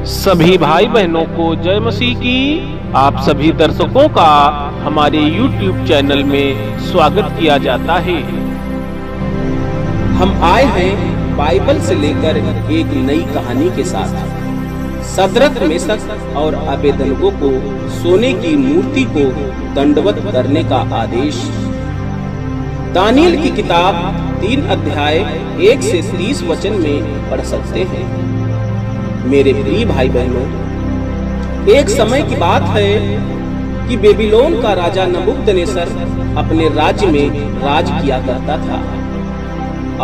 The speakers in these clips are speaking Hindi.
सभी भाई बहनों को जय मसीह की। आप सभी दर्शकों का हमारे YouTube चैनल में स्वागत किया जाता है। हम आए हैं बाइबल से लेकर एक नई कहानी के साथ। सदरक, मेशक और अबेदनगो को सोने की मूर्ति को दंडवत करने का आदेश। दानियल की किताब 3 अध्याय 1 से 30 वचन में पढ़ सकते हैं। मेरे प्रिय भाई बहनों, एक समय की बात है कि बेबीलोन का राजा नबूकदनेस्सर अपने राज्य में राज किया करता था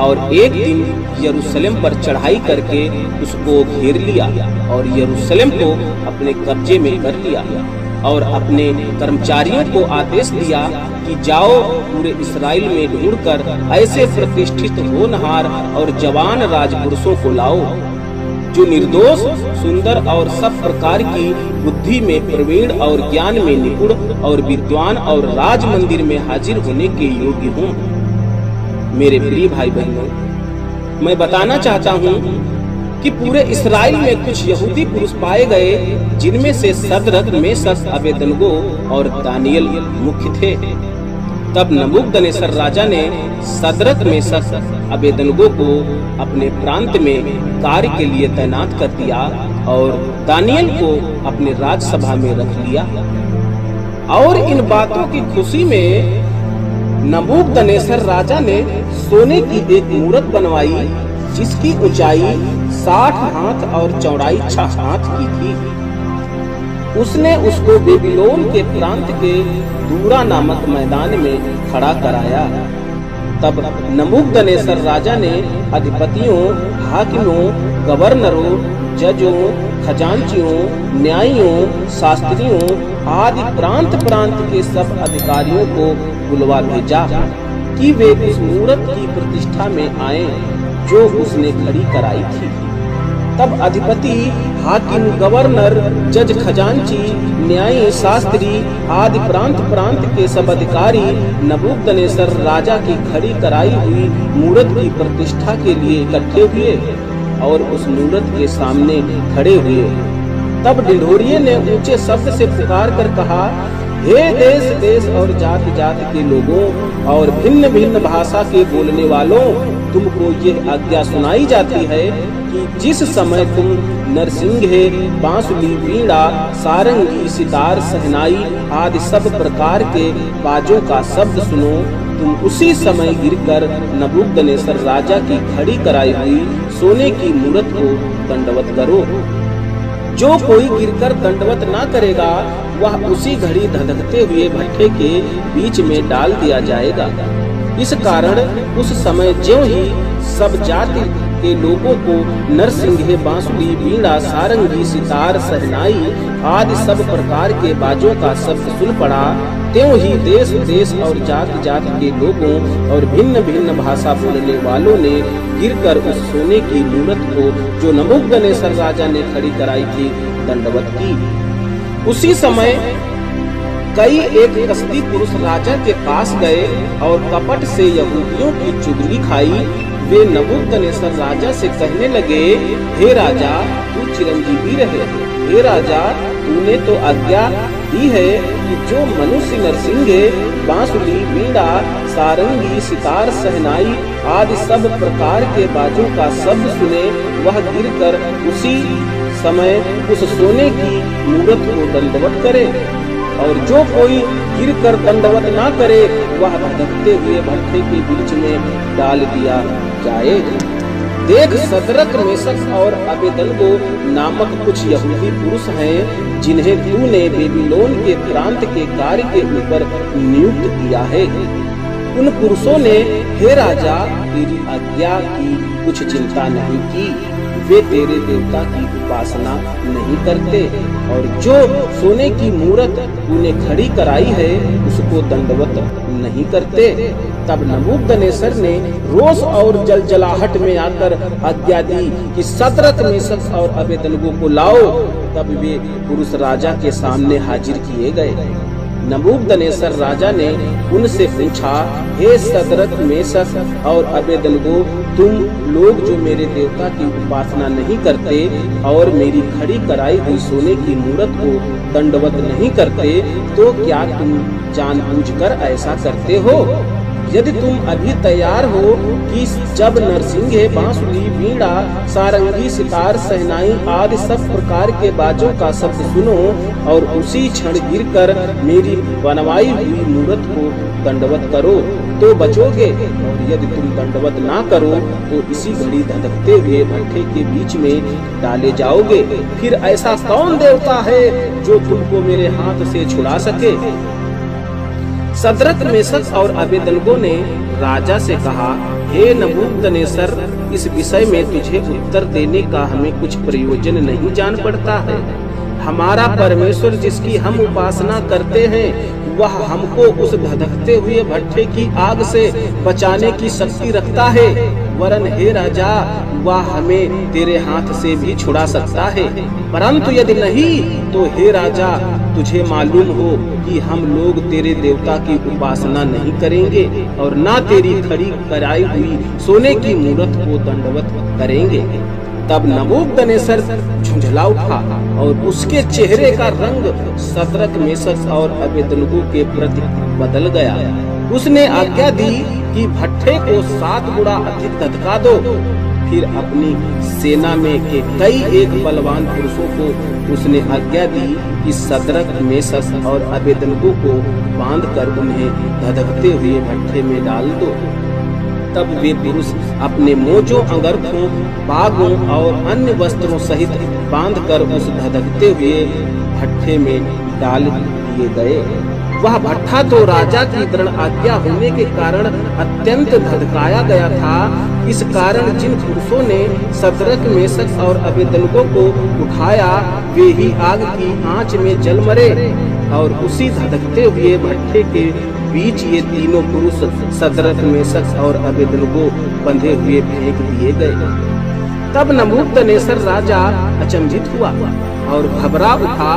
और एक दिन यरूशलेम पर चढ़ाई करके उसको घेर लिया और यरूशलेम को अपने कब्जे में कर लिया और अपने कर्मचारियों को आदेश दिया कि जाओ पूरे इस्राएल में ढूंढकर ऐसे प्रतिष्ठित होनहार और जवान राजपुरुषों को लाओ जो निर्दोष, सुंदर और सब प्रकार की बुद्धि में प्रवीण और ज्ञान में निपुण और विद्वान और राज मंदिर में हाजिर होने के योग्य हों। मेरे प्रिय भाई बहनों, मैं बताना चाहता हूँ कि पूरे इस्राएल में कुछ यहूदी पुरुष पाए गए जिनमें से सदरक, मेशक, अबेदनगो और दानियल मुख्य थे। तब नबूकदनेस्सर राजा ने सदरक, मेशक, अबेदनगो को अपने प्रांत में कार्य के लिए तैनात कर दिया और दानियल को अपने राजसभा में रख लिया। और इन बातों की खुशी में नबूकदनेस्सर राजा ने सोने की एक मूरत बनवाई जिसकी ऊंचाई 60 हाथ और चौड़ाई 6 हाथ की थी। उसने उसको बेबीलोन के प्रांत के दूरा नामक मैदान में खड़ा कराया। तब नबूकदनेस्सर राजा ने अधिपतियों, हाकिमों, गवर्नरों, जजों, खजांचियों, न्यायियों, शास्त्रियों आदि प्रांत के सब अधिकारियों को बुलवा भेजा कि वे उस मूरत की प्रतिष्ठा में आए जो उसने खड़ी कराई थी। तब अधिपति, हाकिम, गवर्नर, जज, खजांची, न्यायी, शास्त्री आदि प्रांत के सब अधिकारी नबूकदनेस्सर राजा की खड़ी कराई हुई मूरत की प्रतिष्ठा के लिए इकट्ठे हुए और उस मूरत के सामने खड़े हुए। तब ढिढोरिये ने ऊंचे शब्द से पुकार कर कहा, हे देश देश और जाति जाति के लोगों और भिन्न भिन्न भाषा के बोलने वालों, तुमको ये आज्ञा सुनाई जाती है कि जिस समय तुम नरसिंघे, बांसुरी, वीणा, सारंगी, सितार, सहनाई आदि सब प्रकार के बाजों का शब्द सुनो, तुम उसी समय गिरकर नबूकदनेस्सर राजा की खड़ी कराई हुई सोने की मूरत को दंडवत करो। जो कोई गिरकर दंडवत ना करेगा वह उसी घड़ी धधकते हुए भट्ठे के बीच में डाल दिया जाएगा। इस कारण उस समय ज्यों ही सब जाति के लोगों को नरसिंघे, बांसुरी, वीणा, सारंगी, सितार, सहनाई आदि सब प्रकार के बाजों का शब्द सुन पड़ा, त्यों ही देश देश और जाति जाति के लोगों और भिन्न भिन्न भाषा बोलने वालों ने गिरकर उस सोने की मूरत को जो नबूकदनेस्सर राजा ने खड़ी कराई थी दंडवत की। उसी समय कई एक कसदी पुरुष राजा के पास गए और कपट से यहूदियों की चुगली खाई। वे नबूकदनेस्सर राजा से कहने लगे, हे राजा, तू चिरंजीवी रहे। हे राजा, तूने तो आज्ञा दी है कि जो मनुष्य नरसिंघे, बांसुरी, वीणा, सारंगी, सितार, सहनाई आदि सब प्रकार के बाजों का शब्द सुने वह गिरकर उसी समय उस सोने की मूरत को दंडवत करे और जो कोई गिरकर दंडवत ना करे वह धधकते हुए भट्ठे के बीच में डाल दिया जाए। देख, सदरक, मेशक और अबेदनगो नामक कुछ यहूदी पुरुष हैं जिन्हें तूने बेबीलोन के प्रांत के कार्य के ऊपर नियुक्त किया है। उन पुरुषों ने हे राजा तेरी आज्ञा की कुछ चिंता नहीं की। वे तेरे देवता की उपासना नहीं करते और जो सोने की मूरत तूने खड़ी कराई है उसको दंडवत नहीं करते। तब नबूकदनेस्सर ने रोष और जलजलाहट में आकर आज्ञा दी कि सदरक, मेशक और अबेदनगो को लाओ। तब वे पुरुष राजा के सामने हाजिर किए गए। नबूकदनेस्सर राजा ने उनसे पूछा, हे सदरक, मेशक और अबेदनगो, तुम लोग जो मेरे देवता की उपासना नहीं करते और मेरी खड़ी कराई हुई सोने की मूरत को दंडवत नहीं करते, तो क्या तुम जानबूझकर ऐसा करते हो? यदि तुम अभी तैयार हो कि जब नरसिंगे, बांसुरी, वीणा, सारंगी, सितार, सहनाई आदि सब प्रकार के बाजों का शब्द सुनो और उसी क्षण गिरकर मेरी बनवाई हुई मूरत को दंडवत करो तो बचोगे, और यदि तुम दंडवत ना करो तो इसी घड़ी धधकते हुए भट्ठे के बीच में डाले जाओगे। फिर ऐसा कौन देवता है जो तुमको मेरे हाथ से छुड़ा सके? सदरक, मेशक और अबेदनगो ने राजा से कहा, हे नबूकदनेस्सर, इस विषय में तुझे उत्तर देने का हमें कुछ प्रयोजन नहीं जान पड़ता है। हमारा परमेश्वर जिसकी हम उपासना करते हैं वह हमको उस धधकते हुए भट्ठे की आग से बचाने की शक्ति रखता है, वरन हे राजा वह हमें तेरे हाथ से भी छुड़ा सकता है। परंतु यदि नहीं तो हे राजा, तुझे मालूम हो कि हम लोग तेरे देवता की उपासना नहीं करेंगे और ना तेरी खड़ी कराई हुई सोने की मूरत को दंडवत करेंगे। तब नबूकदनेस्सर झुंझला उठा और उसके चेहरे का रंग सदरक, मेशक और अबेदनगो के प्रति बदल गया। उसने आज्ञा दी कि भट्ठे को 7 गुना अधिक धधका दो। फिर अपनी सेना में के कई एक बलवान पुरुषों को उसने आज्ञा दी कि सदरक, मेशक और अबेदनगो को बांधकर उन्हें धधकते हुए भट्ठे में डाल दो। तब वे पुरुष अपने मोजों, अंगरखों, बागों और अन्य वस्त्रों सहित बांधकर उस धधकते हुए भट्ठे में डाल दिए गए। वह भट्ठा तो राजा की दृढ़ आज्ञा होने के कारण अत्यंत धधकाया गया था। इस कारण जिन पुरुषों ने सदरक, मेशक और अबेदनगो को उठाया वे ही आग की आंच में जल मरे और उसी धधकते हुए भट्ठे के बीच ये तीनों पुरुष सदरक, मेशक और अबेदनगो बंधे हुए फेंक दिए गए। तब नबूकदनेस्सर राजा अचंभित हुआ और घबरा उठा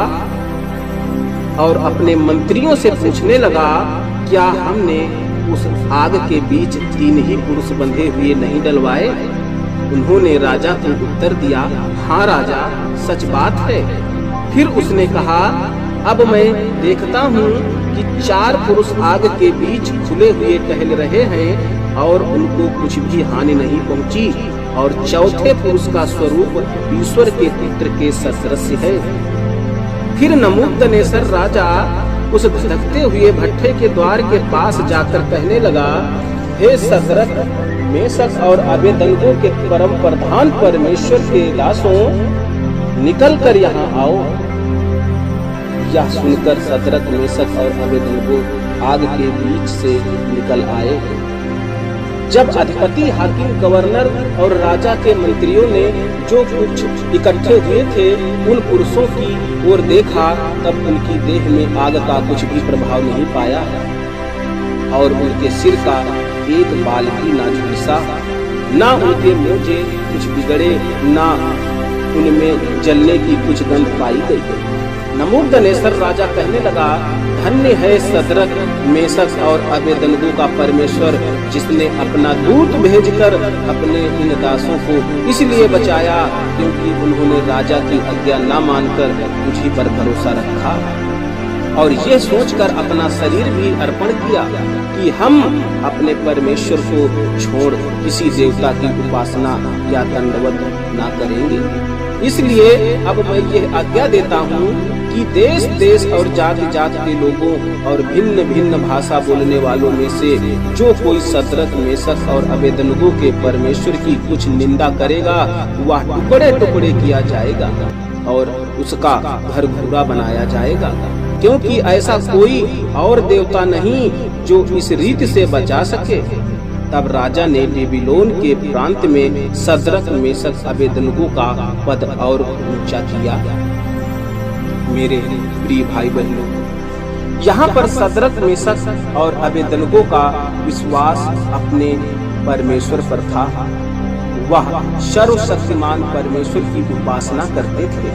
और अपने मंत्रियों से पूछने लगा, क्या हमने उस आग के बीच 3 ही पुरुष बंधे हुए नहीं डलवाए? उन्होंने राजा को उत्तर दिया, हाँ राजा, सच बात है। फिर उसने कहा, अब मैं देखता हूँ कि 4 पुरुष आग के बीच खुले हुए टहल रहे हैं और उनको कुछ भी हानि नहीं पहुँची, और चौथे पुरुष का स्वरूप ईश्वर के पुत्र के सदृश्य है। फिर नबूकदनेस्सर राजा उस धधकते हुए भट्ठे के द्वार के पास जाकर कहने लगा, हे सदरक, मेशक और अबेदनगो के परम प्रधान परमेश्वर के दासों, निकल कर यहाँ आओ। यह सुनकर सदरक, मेशक और अबेदनगो आग के बीच से निकल आए। जब अधिपति, हाकिम, गवर्नर और राजा के मंत्रियों ने जो कुछ इकट्ठे हुए थे उन पुरुषों की ओर देखा, तब उनकी देह में आग का कुछ भी प्रभाव नहीं पाया और उनके सिर का एक बाल भी ना झुलसा, ना उनके मोजे कुछ बिगड़े, ना उनमें जलने की कुछ गंध पाई गई। नबूकदनेस्सर राजा कहने लगा, धन्य है सदरक, मेशक और अबेदनगो का परमेश्वर, जिसने अपना दूत भेजकर अपने इन दासों को इसलिए बचाया क्योंकि उन्होंने राजा की आज्ञा न मानकर मुझी पर भरोसा रखा और ये सोचकर अपना शरीर भी अर्पण किया कि हम अपने परमेश्वर को छोड़ किसी देवता की उपासना या दंडवत ना करेंगे। इसलिए अब मैं ये आज्ञा देता हूँ कि देश देश और जाति जाति के लोगों और भिन्न भिन्न भाषा बोलने वालों में से जो कोई सदरक, मेशक और अबेदनगो के परमेश्वर की कुछ निंदा करेगा वह टुकड़े टुकड़े किया जाएगा और उसका घर घूरा बनाया जाएगा, क्योंकि ऐसा कोई और देवता नहीं जो इस रीति से बचा सके। तब राजा ने बेबीलोन के प्रांत में सदरक, मेशक, अबेदनगो का पद और ऊंचा किया। मेरे प्रिय भाई बहनों, यहाँ पर सदरक, मेशक और अबेदनगो का विश्वास अपने परमेश्वर पर था। वह सर्वशक्तिमान परमेश्वर की उपासना करते थे।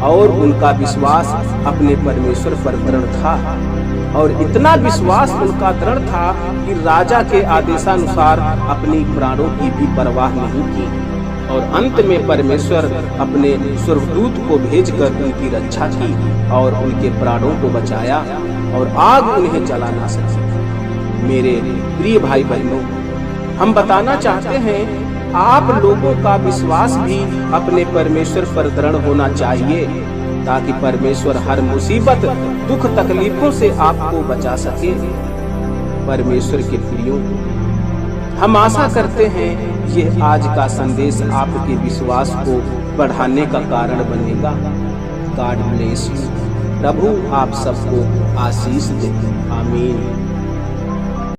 और उनका विश्वास अपने परमेश्वर पर दृढ़ था। और इतना विश्वास उनका दृढ़ था कि राजा के आदेशानुसार अपनी प्राणों की भी परवाह नहीं की। और अंत में परमेश्वर अपने स्वर्गदूत को भेजकर उनकी रक्षा की और उनके प्राणों को बचाया और आग उन्हें जला ना सकी। मेरे प्रिय भाई बहनों, हम बताना चाहते हैं आप लोगों का विश्वास भी अपने परमेश्वर पर दृढ़ होना चाहिए, ताकि परमेश्वर हर मुसीबत, दुख, तकलीफों से आपको बचा सके। परमेश्वर के प्रियो, हम आशा करते हैं यह आज का संदेश आपके विश्वास को बढ़ाने का कारण बनेगा। God bless you. प्रभु आप सबको आशीष दे। आमीन।